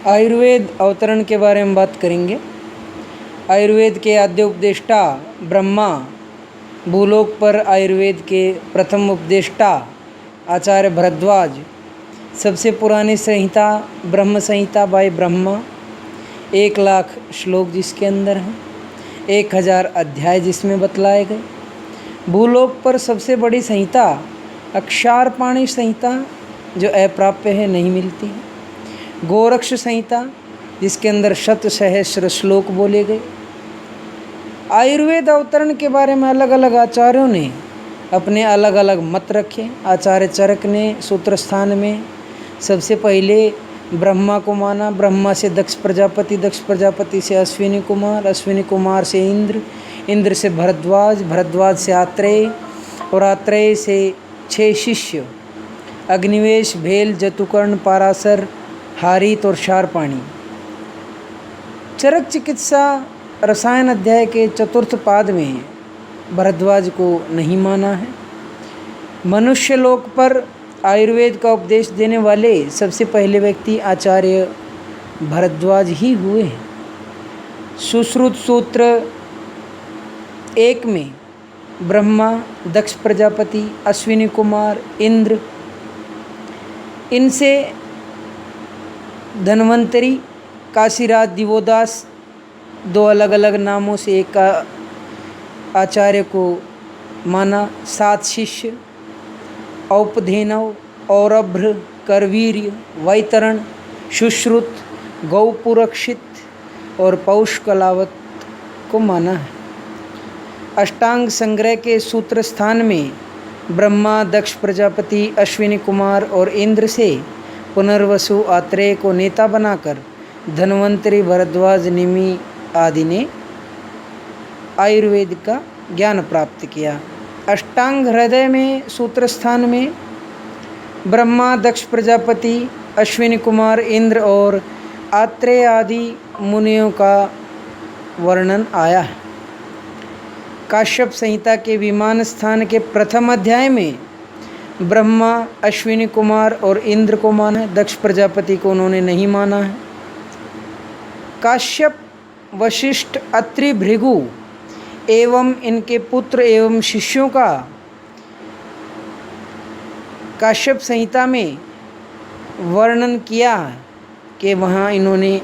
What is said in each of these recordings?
आयुर्वेद अवतरण के बारे में बात करेंगे। आयुर्वेद के आद्य उपदेष्टा ब्रह्मा, भूलोक पर आयुर्वेद के प्रथम उपदेष्टा आचार्य भरद्वाज, सबसे पुरानी संहिता ब्रह्म संहिता बाय ब्रह्मा, 1,00,000 श्लोक जिसके अंदर हैं, 1000 अध्याय जिसमें बतलाए गए। भूलोक पर सबसे बड़ी संहिता अक्षारपाणी संहिता जो अप्राप्य है, नहीं मिलती है। गोरक्ष संहिता जिसके अंदर शत सहस्र श्लोक बोले गए। आयुर्वेद अवतरण के बारे में अलग अलग आचार्यों ने अपने अलग अलग मत रखे। आचार्य चरक ने सूत्र स्थान में सबसे पहले ब्रह्मा को माना। ब्रह्मा से दक्ष प्रजापति, दक्ष प्रजापति से अश्विनी कुमार, अश्विनी कुमार से इंद्र, इंद्र से भरद्वाज, भरद्वाज से आत्रेय और आत्रेय से 6 शिष्य अग्निवेश, भेल, जतुकर्ण, पाराशर, हारीत और क्षारपाणी। चरक चिकित्सा रसायन अध्याय के 4th पाद में भरद्वाज को नहीं माना है। मनुष्य लोक पर आयुर्वेद का उपदेश देने वाले सबसे पहले व्यक्ति आचार्य भरद्वाज ही हुए हैं। सुश्रुत सूत्र 1 में ब्रह्मा, दक्ष प्रजापति, अश्विनी कुमार, इंद्र, इनसे धन्वंतरी, काशीराज, दिवोदास, 2 अलग अलग नामों से एक आचार्य को माना। 7 शिष्य औपधेनव, औरभ्र, करवीर्य, वैतरण, सुश्रुत, गौपुरक्षित और पौष्कलावत को माना है। अष्टांग संग्रह के सूत्र स्थान में ब्रह्मा, दक्ष प्रजापति, अश्विनी कुमार और इंद्र से पुनर्वसु, आत्रेय को नेता बनाकर धन्वंतरी, भरद्वाज, निमि आदि ने आयुर्वेद का ज्ञान प्राप्त किया। अष्टांग हृदय में सूत्र स्थान में ब्रह्मा, दक्ष प्रजापति, अश्विनी कुमार, इंद्र और आत्रेय आदि मुनियों का वर्णन आया है। काश्यप संहिता के विमान स्थान के प्रथम अध्याय में ब्रह्मा, अश्विनी कुमार और इंद्र को माना है। दक्ष प्रजापति को उन्होंने नहीं माना है। काश्यप, वशिष्ठ, अत्रि, भृगु एवं इनके पुत्र एवं शिष्यों का काश्यप संहिता में वर्णन किया है कि वहाँ इन्होंने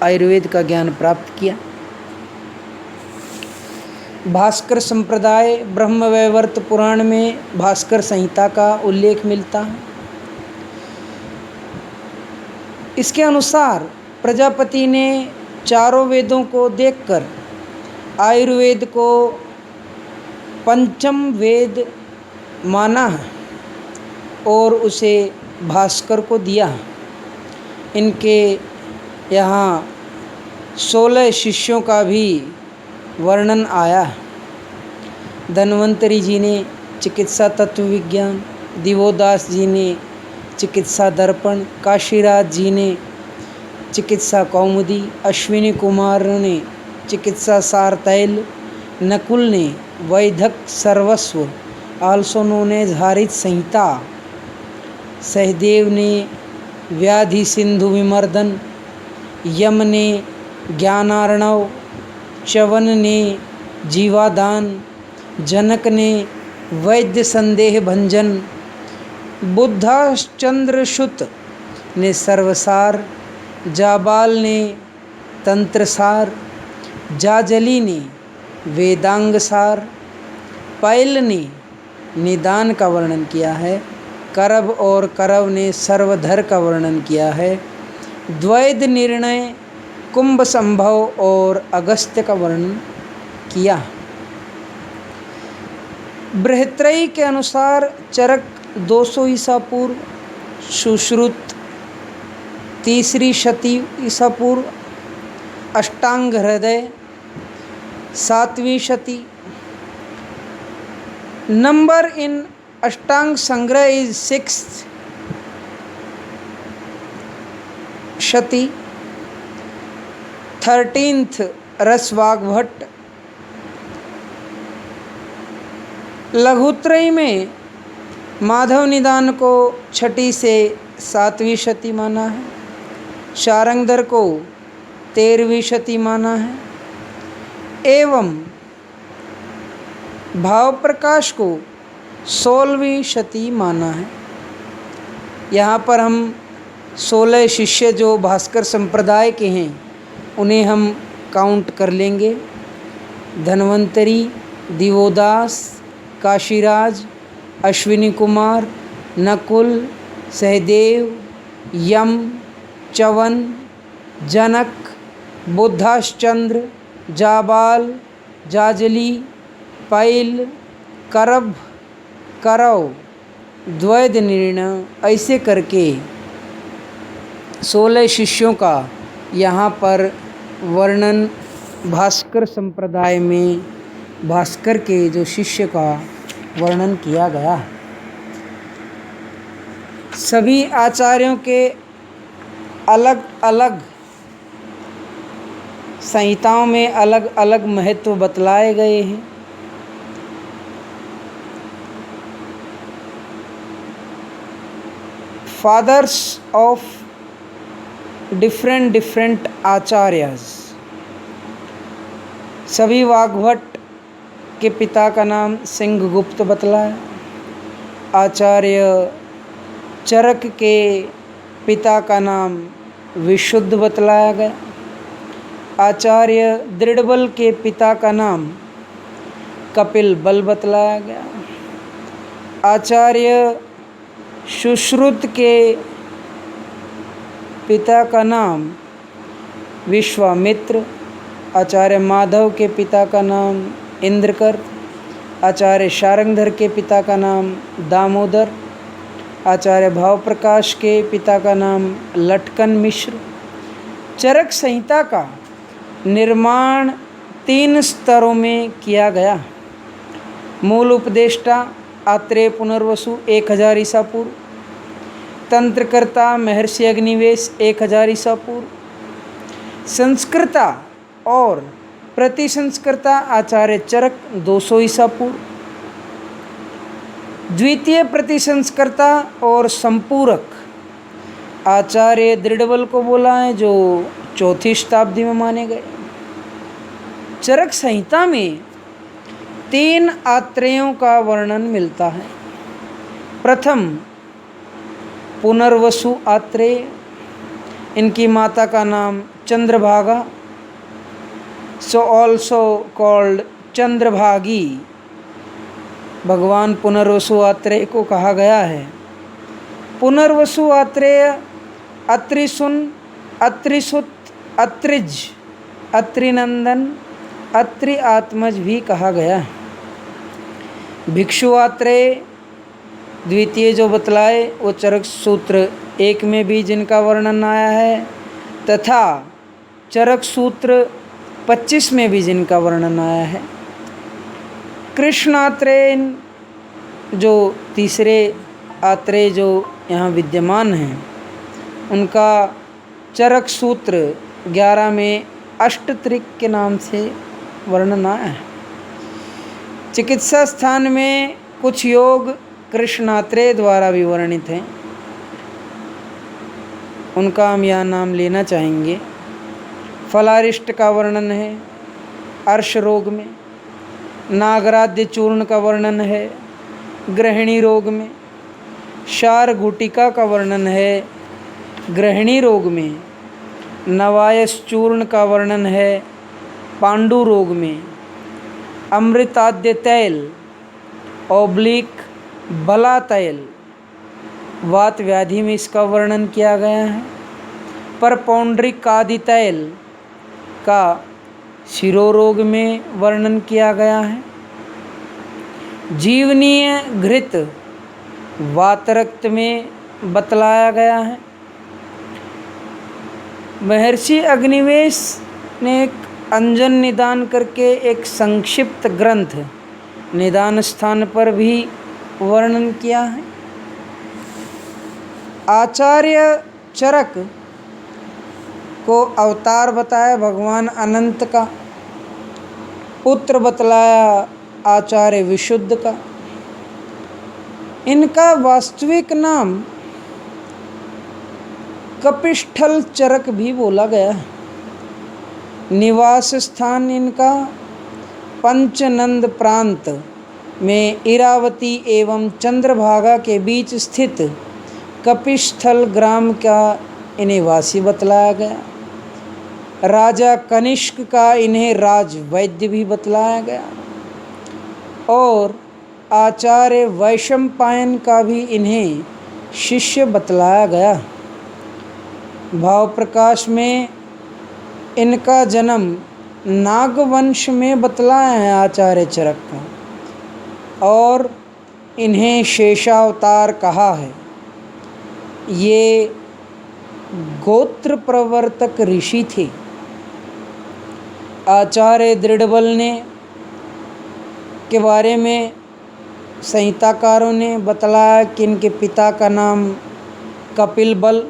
आयुर्वेद का ज्ञान प्राप्त किया। भास्कर संप्रदाय ब्रह्मवैवर्त पुराण में भास्कर संहिता का उल्लेख मिलता है। इसके अनुसार प्रजापति ने चारों वेदों को देखकर आयुर्वेद को पंचम वेद माना है और उसे भास्कर को दिया है। इनके यहाँ 16 शिष्यों का भी वर्णन आया है। धन्वंतरी जी ने चिकित्सा तत्व विज्ञान, दिवोदास जी ने चिकित्सा दर्पण, काशीराज जी ने चिकित्सा कौमुदी, अश्विनी कुमार ने चिकित्सा सार तैल, नकुल ने वैधक सर्वस्व आल्सो नोन एज हारित संहिता, सहदेव ने व्याधि सिंधु विमर्दन, यम ने ज्ञानार्णव, च्यवन ने जीवादान, जनक ने वैद्य संदेह भंजन, बुद्धाश्चंद्रशुत ने सर्वसार, जाबाल ने तंत्रसार, जाजली ने वेदांग सार, पैल ने निदान का वर्णन किया है। करब और करव ने सर्वधर का वर्णन किया है। द्वैध निर्णय, कुंभ संभव और अगस्त्य का वर्णन किया। बृहत्रयी के अनुसार चरक 200 ईसा पूर्व, सुश्रुत 3री शती ईसा पूर्व, अष्टांग हृदय 7वीं शती। नंबर इन अष्टांग संग्रह इज 6th शती। 13th रसवाग्भट्ट। लघुत्रयी में माधव निदान को 6ठी से 7वीं शती माना है। शारंगधर को 13वीं शती माना है एवं भाव प्रकाश को 16वीं शती माना है। यहाँ पर हम 16 शिष्य जो भास्कर संप्रदाय के हैं उन्हें हम काउंट कर लेंगे। धन्वंतरी, दिवोदास, काशीराज, अश्विनी कुमार, नकुल, सहदेव, यम, च्यवन, जनक, बुद्धाश्चंद्र, जाबाल, जाजली, पैल, करभ, करव, द्वैधनिर्ण, ऐसे करके 16 शिष्यों का यहाँ पर वर्णन भास्कर संप्रदाय में भास्कर के जो शिष्य का वर्णन किया गया है। सभी आचार्यों के अलग अलग संहिताओं में अलग अलग महत्व बतलाए गए हैं। फादर्स ऑफ डिफरेंट आचार्यस, सभी वाग्भट के पिता का नाम सिंहगुप्त बतलाया। आचार्य चरक के पिता का नाम विशुद्ध बतलाया गया। आचार्य दृढ़बल के पिता का नाम कपिल बल बतलाया गया। आचार्य सुश्रुत के पिता का नाम विश्वामित्र। आचार्य माधव के पिता का नाम इंद्रकर। आचार्य शारंगधर के पिता का नाम दामोदर। आचार्य भाव प्रकाश के पिता का नाम लटकन मिश्र। चरक संहिता का निर्माण 3 स्तरों में किया गया। मूल उपदेष्टा आत्रेय पुनर्वसु 1000 ईसा पूर्व। तंत्रकर्ता महर्षि अग्निवेश 1000 ईसा पूर्व। संस्कृता और प्रतिसंस्कृता आचार्य चरक 200 ईसा पूर्व। द्वितीय प्रतिसंस्कृता और संपूरक आचार्य दृढ़बल को बोला है जो 4वीं शताब्दी में माने गए। चरक संहिता में 3 आत्रेयों का वर्णन मिलता है। प्रथम पुनर्वसु आत्रेय, इनकी माता का नाम चंद्रभागा, सो ऑल्सो कॉल्ड चंद्रभागी, भगवान पुनर्वसु आत्रेय को कहा गया है। पुनर्वसु आत्रेय अत्रिसुन, अत्रिसुत, अत्रिज, अत्रिनंदन, अत्रि आत्मज भी कहा गया है। भिक्षु आत्रेय द्वितीय जो बतलाए वो चरक सूत्र 1 में भी जिनका वर्णन आया है तथा चरक सूत्र 25 में भी जिनका वर्णन आया है। कृष्ण आत्रेय जो तीसरे आत्रेय जो यहाँ विद्यमान हैं उनका चरक सूत्र 11 में अष्टत्रिक के नाम से वर्णन आया है। चिकित्सा स्थान में कुछ योग कृष्णात्रेय द्वारा भी वर्णित हैं, उनका हम यहाँ नाम लेना चाहेंगे। फलारिष्ट का वर्णन है अर्श रोग में। नागराध्य चूर्ण का वर्णन है गृहिणी रोग में। शार गुटिका का वर्णन है गृहिणी रोग में। नवायस चूर्ण का वर्णन है पांडु रोग में। अमृताद्य तैल ओब्लिक बला तैल वात व्याधि में इसका वर्णन किया गया है। पर पौंड्रिक आदि तैल का शिरोरोग में वर्णन किया गया है। जीवनीय घृत वात रक्त में बतलाया गया है। महर्षि अग्निवेश ने एक अंजन निदान करके एक संक्षिप्त ग्रंथ निदान स्थान पर भी वर्णन किया है। आचार्य चरक को अवतार बताया भगवान अनंत का। पुत्र बतलाया आचार्य विशुद्ध का। इनका वास्तविक नाम कपिस्थल चरक भी बोला गया। निवास स्थान इनका पंचनंद प्रांत में इरावती एवं चंद्रभागा के बीच स्थित कपिस्थल ग्राम का इन्हें वासी बतलाया गया। राजा कनिष्क का इन्हें राजवैद्य भी बतलाया गया और आचार्य वैशंपायन का भी इन्हें शिष्य बतलाया गया। भाव प्रकाश में इनका जन्म नागवंश में बतलाया है आचार्य चरक का और इन्हें शेषावतार कहा है। ये गोत्र प्रवर्तक ऋषि थे। आचार्य दृढ़बल ने के बारे में संहिताकारों ने बतलाया कि इनके पिता का नाम कपिल बल,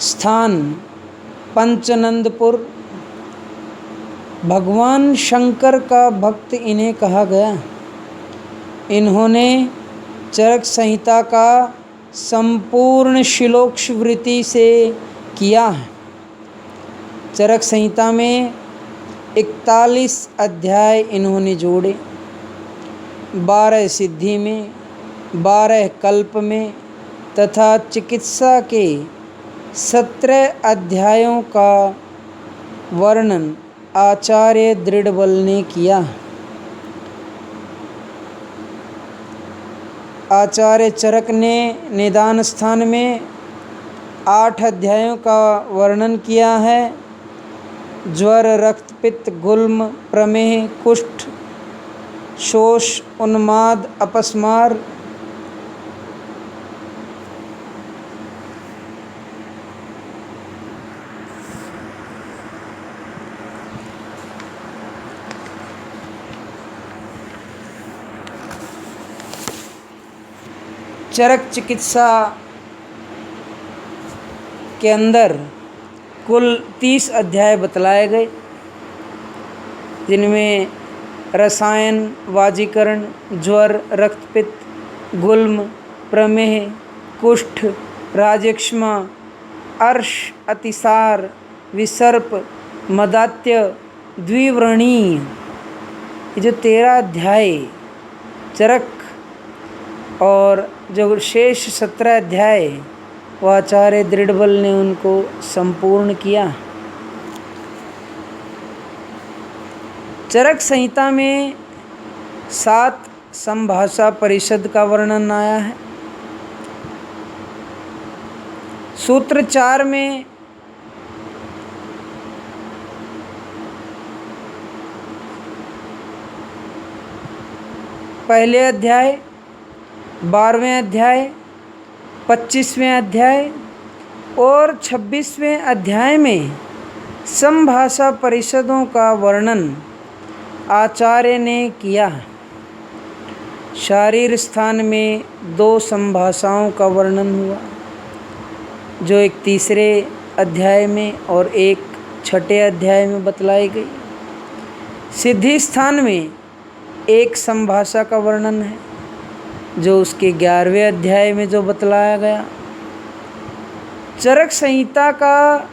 स्थान पंचनंदपुर, भगवान शंकर का भक्त इन्हें कहा गया। इन्होंने चरक संहिता का संपूर्ण श्लोकवृत्ति से किया है। चरक संहिता में 41 अध्याय इन्होंने जोड़े, 12 सिद्धि में, 12 कल्प में तथा चिकित्सा के 17 अध्यायों का वर्णन आचार्य दृढ़बल ने किया। आचार्य चरक ने निदान स्थान में 8 अध्यायों का वर्णन किया है। ज्वर, रक्त, पित्त, गुल्म, प्रमेह, कुष्ठ, शोष, उन्माद, अपस्मार, चरक चिकित्सा के अंदर कुल 30 अध्याय बतलाए गए, जिनमें रसायन, वाजीकरण, ज्वर, रक्तपित्त, गुल्म, प्रमेह, कुष्ठ, राजक्षमा, अर्श, अतिसार, विसर्प, मदात्य, द्विव्रणीय, ये जो 13 अध्याय चरक और जो शेष 17 अध्याय वो आचार्य दृढ़बल ने उनको संपूर्ण किया। चरक संहिता में 7 संभाषा परिषद का वर्णन आया है। सूत्र 4 में पहले अध्याय, 12वें अध्याय, 25वें अध्याय और 26वें अध्याय में संभाषा परिषदों का वर्णन आचार्य ने किया। शारीर स्थान में 2 संभाषाओं का वर्णन हुआ, जो एक 3रे अध्याय में और एक 6ठे अध्याय में बतलाई गई। सिद्धि स्थान में 1 संभाषा का वर्णन है, जो उसके 11वें अध्याय में जो बतलाया गया। चरक संहिता का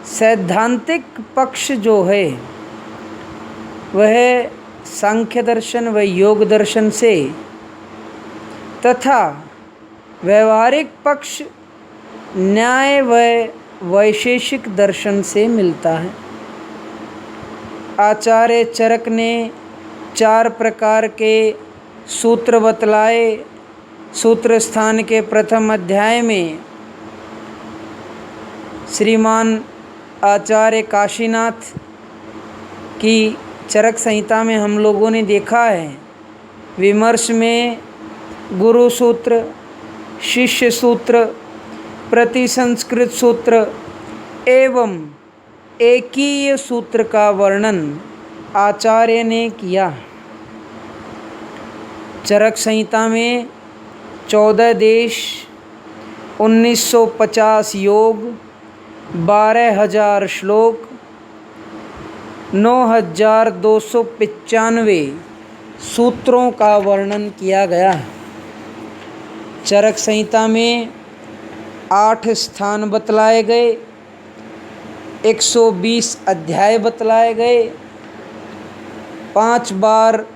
सैद्धांतिक पक्ष जो है वह सांख्य दर्शन व योग दर्शन से तथा व्यवहारिक पक्ष न्याय व वैशेषिक दर्शन से मिलता है। आचार्य चरक ने 4 प्रकार के सूत्र बतलाए। सूत्र स्थान के प्रथम अध्याय में श्रीमान आचार्य काशीनाथ की चरक संहिता में हम लोगों ने देखा है, विमर्श में गुरु सूत्र, शिष्य सूत्र, प्रतिसंस्कृत सूत्र एवं एकीय सूत्र का वर्णन आचार्य ने किया। चरक संहिता में 14 देश, 1950 योग, 12,000 श्लोक, 9,295 सूत्रों का वर्णन किया गया। चरक संहिता में 8 स्थान बतलाए गए, 120 अध्याय बतलाए गए। 5 बार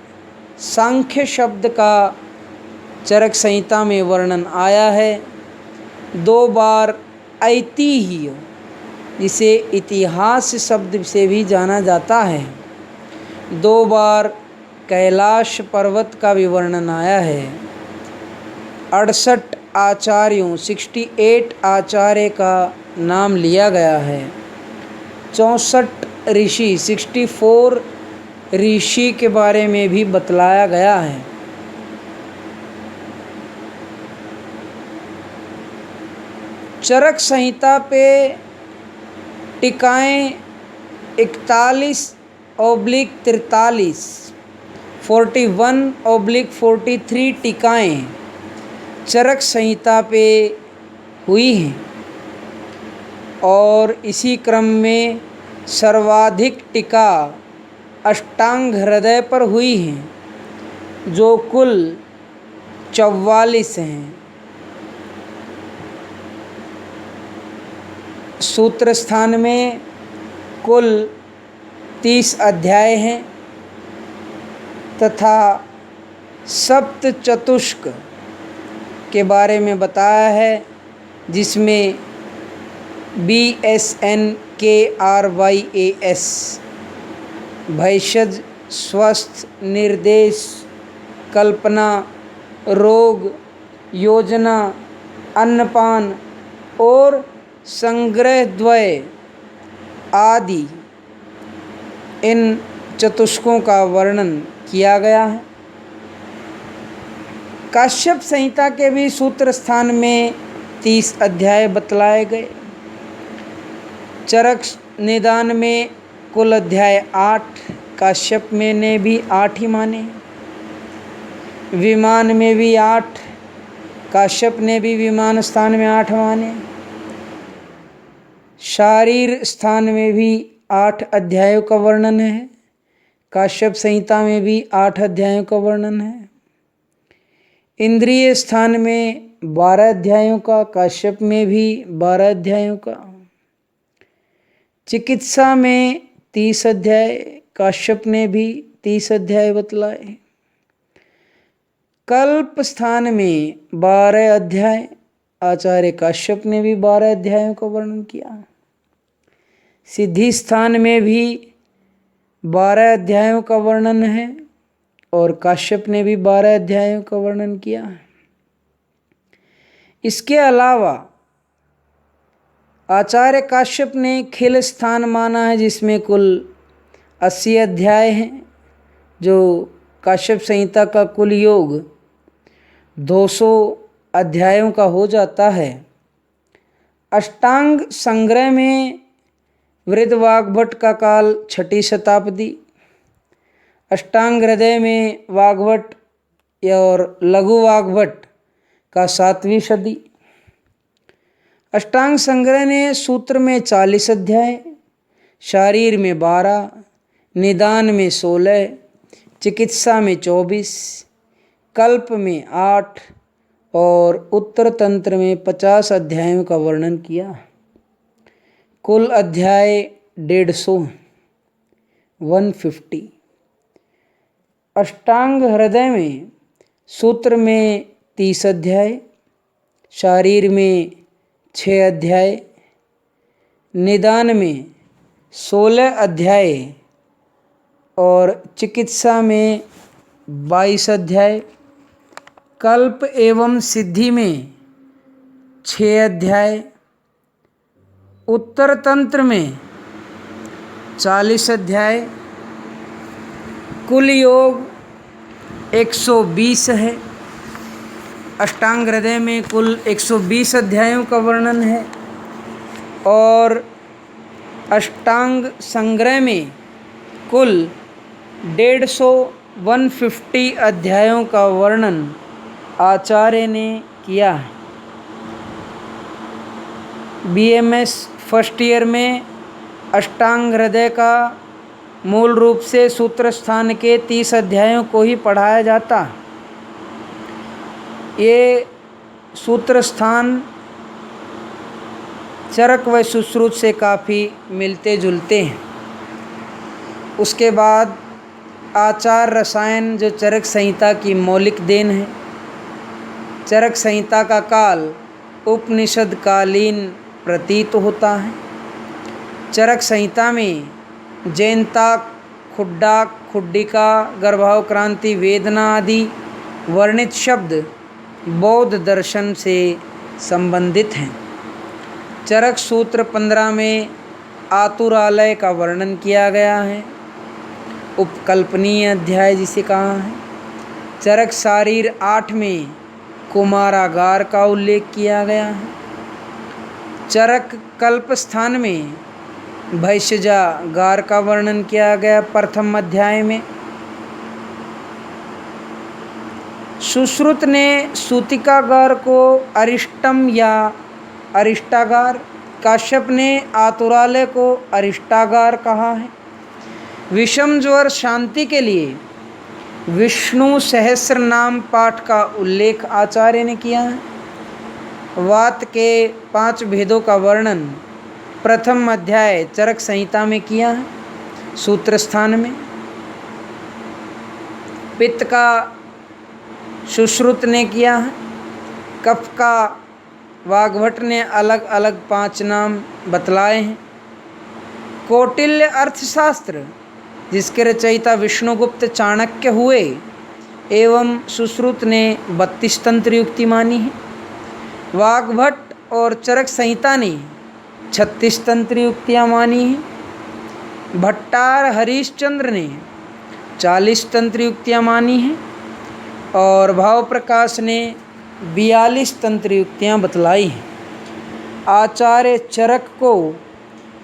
सांख्य शब्द का चरक संहिता में वर्णन आया है। 2 बार ऐतिह्य, जिसे इतिहास शब्द से भी जाना जाता है, 2 बार कैलाश पर्वत का भी वर्णन आया है। 68 आचार्यों 68 आचार्य का नाम लिया गया है। 64 ऋषि 64 ऋषि के बारे में भी बतलाया गया है। चरक संहिता पे टीकाएँ 41/43, 41/43 टीकाएँ चरक संहिता पे हुई हैं और इसी क्रम में सर्वाधिक टीका अष्टांग हृदय पर हुई हैं, जो कुल 44 हैं। सूत्र स्थान में कुल 30 अध्याय हैं तथा सप्त चतुष्क के बारे में बताया है, जिसमें BSNKRYAS भैषज, स्वस्थ, निर्देश, कल्पना, रोग, योजना, अन्नपान और संग्रह द्वय आदि इन चतुष्कों का वर्णन किया गया है। काश्यप संहिता के भी सूत्र स्थान में 30 अध्याय बतलाए गए। चरक निदान में कुल अध्याय 8, काश्यप में ने भी 8 ही माने। विमान में भी 8, काश्यप ने भी विमान स्थान में 8 माने। शारीर स्थान में भी 8 अध्यायों का वर्णन है, काश्यप संहिता में भी 8 अध्यायों का वर्णन है। इंद्रिय स्थान में 12 अध्यायों का, काश्यप में भी 12 अध्यायों का। चिकित्सा में 30 अध्याय, काश्यप ने भी 30 अध्याय बतलाए। कल्प स्थान में 12 अध्याय, आचार्य काश्यप ने भी 12 अध्यायों का वर्णन किया। सिद्धि स्थान में भी 12 अध्यायों का वर्णन है और काश्यप ने भी 12 अध्यायों का वर्णन किया। इसके अलावा आचार्य काश्यप ने खिल स्थान माना है, जिसमें कुल 80 अध्याय हैं, जो काश्यप संहिता का कुल योग 200 अध्यायों का हो जाता है। अष्टांग संग्रह में वृद्ध वाग्भट का काल 6ठी शताब्दी, अष्टांग हृदय में वाग्भट और लघु वाग्भट का 7वीं सदी। अष्टांग संग्रह ने सूत्र में 40 अध्याय, शारीर में 12, निदान में 16, चिकित्सा में 24, कल्प में 8 और उत्तर तंत्र में 50 अध्यायों का वर्णन किया। कुल अध्याय 150। अष्टांग हृदय में सूत्र में 30 अध्याय, शारीर में 6 अध्याय, निदान में 16 अध्याय और चिकित्सा में 22 अध्याय, कल्प एवं सिद्धि में 6 अध्याय, उत्तर तंत्र में 40 अध्याय, कुल योग 120 है। अष्टांग हृदय में कुल 120 अध्यायों का वर्णन है और अष्टांग संग्रह में कुल 150 अध्यायों का वर्णन आचार्य ने किया है। BMS फर्स्ट ईयर में अष्टांग हृदय का मूल रूप से सूत्र स्थान के 30 अध्यायों को ही पढ़ाया जाता। ये सूत्र स्थान चरक व सुश्रुत से काफ़ी मिलते जुलते हैं। उसके बाद आचार रसायन जो चरक संहिता की मौलिक देन है। चरक संहिता का काल उपनिषद कालीन प्रतीत होता है। चरक संहिता में जैनता, खुड्डा, खुड्डिका, गर्भावक्रांति, वेदना आदि वर्णित शब्द बौद्ध दर्शन से संबंधित हैं। चरक सूत्र 15 में आतुरालय का वर्णन किया गया है, उपकल्पनीय अध्याय जिसे कहा है। चरक शारीर 8 में कुमारागार का उल्लेख किया गया है। चरक कल्प स्थान में भैषजागार का वर्णन किया गया प्रथम अध्याय में। सुश्रुत ने सूतिकागार को अरिष्टम या अरिष्टागार, काश्यप ने आतुरालय को अरिष्टागार कहा है। विषम ज्वर शांति के लिए विष्णु सहस्र नाम पाठ का उल्लेख आचार्य ने किया है। वात के 5 भेदों का वर्णन प्रथम अध्याय चरक संहिता में किया है, सूत्र स्थान में। पित्त का सुश्रुत ने किया है। कफ का वाग्भट ने अलग अलग 5 नाम बतलाए हैं। कौटिल्य अर्थशास्त्र जिसके रचयिता विष्णुगुप्त चाणक्य हुए एवं सुश्रुत ने 32 तंत्र युक्ति मानी है। वाग्भट और चरक संहिता ने 36 तंत्र युक्तियाँ मानी हैं। भट्टार हरिश्चंद्र ने 40 तंत्र युक्तियाँ मानी हैं और भाव प्रकाश ने 42 तंत्र युक्तियाँ बतलाई हैं। आचार्य चरक को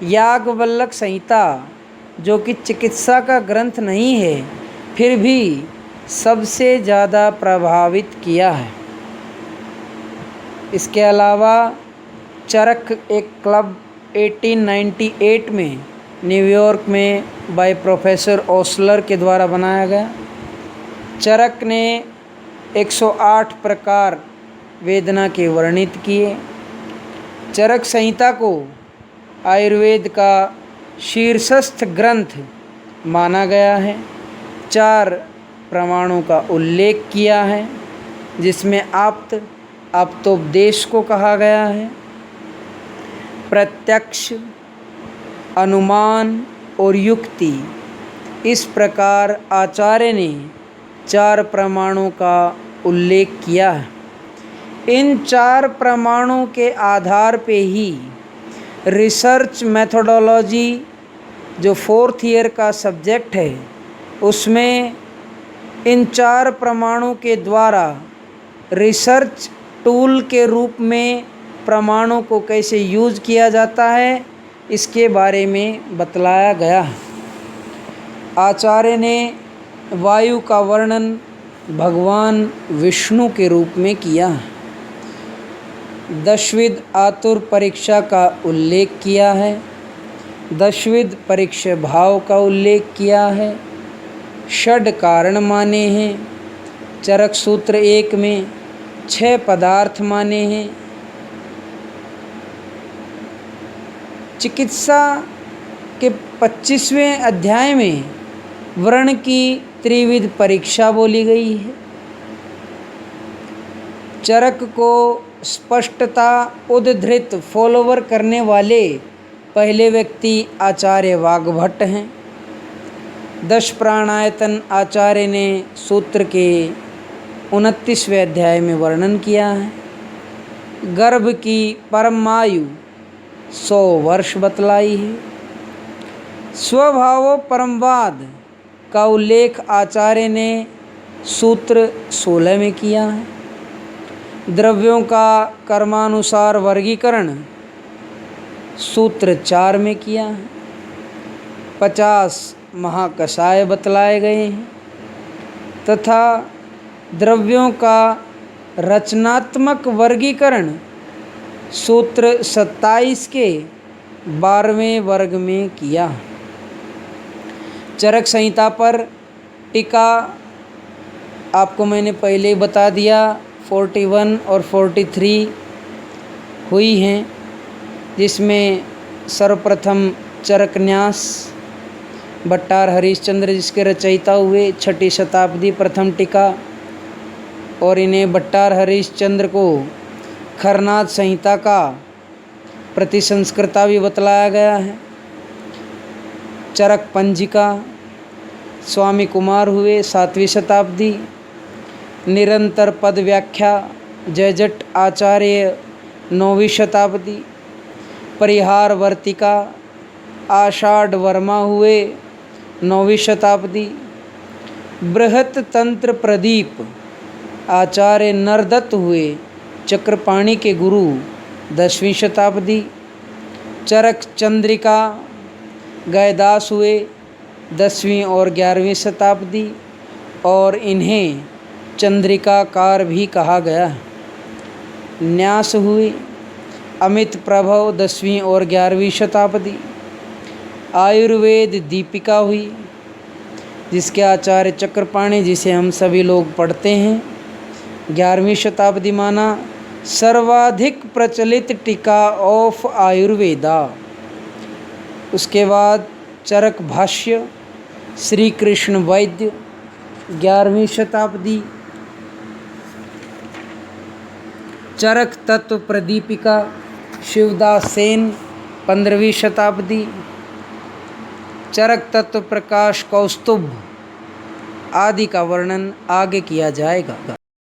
याज्ञवल्क्य संहिता जो कि चिकित्सा का ग्रंथ नहीं है फिर भी सबसे ज़्यादा प्रभावित किया है। इसके अलावा चरक एक क्लब 1898 में न्यूयॉर्क में बाय प्रोफेसर ओसलर के द्वारा बनाया गया। चरक ने 108 प्रकार वेदना के वर्णित किए। चरक संहिता को आयुर्वेद का शीर्षस्थ ग्रंथ माना गया है। 4 प्रमाणों का उल्लेख किया है जिसमें आप्तोपदेश को कहा गया है, प्रत्यक्ष, अनुमान और युक्ति। इस प्रकार आचार्य ने 4 प्रमाणों का उल्लेख किया है। इन 4 प्रमाणों के आधार पे ही रिसर्च मेथोडोलॉजी जो 4th ईयर का सब्जेक्ट है उसमें इन 4 प्रमाणों के द्वारा रिसर्च टूल के रूप में प्रमाणों को कैसे यूज़ किया जाता है इसके बारे में बतलाया गया है। आचार्य ने वायु का वर्णन भगवान विष्णु के रूप में किया है। दशविध आतुर परीक्षा का उल्लेख किया है। दशविध परीक्षा भाव का उल्लेख किया है। षड कारण माने हैं। चरक सूत्र 1 में 6 पदार्थ माने हैं। चिकित्सा के 25वें अध्याय में व्रण की त्रिविध परीक्षा बोली गई है। चरक को स्पष्टता उद्धृत फॉलोवर करने वाले पहले व्यक्ति आचार्य वाग्भट हैं। 10 प्राणायतन आचार्य ने सूत्र के 29वें अध्याय में वर्णन किया है। गर्भ की परमायु 100 वर्ष बतलाई है। स्वभावो परमवाद का उल्लेख आचार्य ने सूत्र 16 में किया है। द्रव्यों का कर्मानुसार वर्गीकरण सूत्र 4 में किया है। 50 महाकषाय बतलाए गए हैं तथा द्रव्यों का रचनात्मक वर्गीकरण सूत्र 27 के 12वें वर्ग में किया। चरक संहिता पर टीका आपको मैंने पहले ही बता दिया, 41 और 43 हुई हैं। जिसमें सर्वप्रथम चरक न्यास भट्टार हरिश्चंद्र जिसके रचयिता हुए, 6ठी शताब्दी प्रथम टीका, और इन्हें भट्टार हरिश्चंद्र को खरनाथ संहिता का प्रतिसंस्कृता भी बतलाया गया है। चरक पंजिका स्वामी कुमार हुए, 7वीं शताब्दी। निरंतर पद व्याख्या जयजट आचार्य, 9वीं शताब्दी। परिहार वर्तिका आषाढ़ वर्मा हुए, 9वीं शताब्दी। बृहत तंत्र प्रदीप आचार्य नरदत्त हुए, चक्रपाणी के गुरु, 10वीं शताब्दी। चरक चंद्रिका गयदास हुए, 10वीं और 11वीं शताब्दी, और इन्हें चंद्रिकाकार भी कहा गया। न्यास हुए अमित प्रभव, 10वीं और 11वीं शताब्दी। आयुर्वेद दीपिका हुई, जिसके आचार्य चक्रपाणी, जिसे हम सभी लोग पढ़ते हैं, 11वीं शताब्दी माना। सर्वाधिक प्रचलित टीका ऑफ आयुर्वेदा। उसके बाद चरक भाष्य श्री कृष्ण वैद्य, 11वीं शताब्दी। चरक तत्व प्रदीपिका शिवदास सेन, 15वीं शताब्दी। चरक तत्व प्रकाश कौस्तुभ आदि का वर्णन आगे किया जाएगा।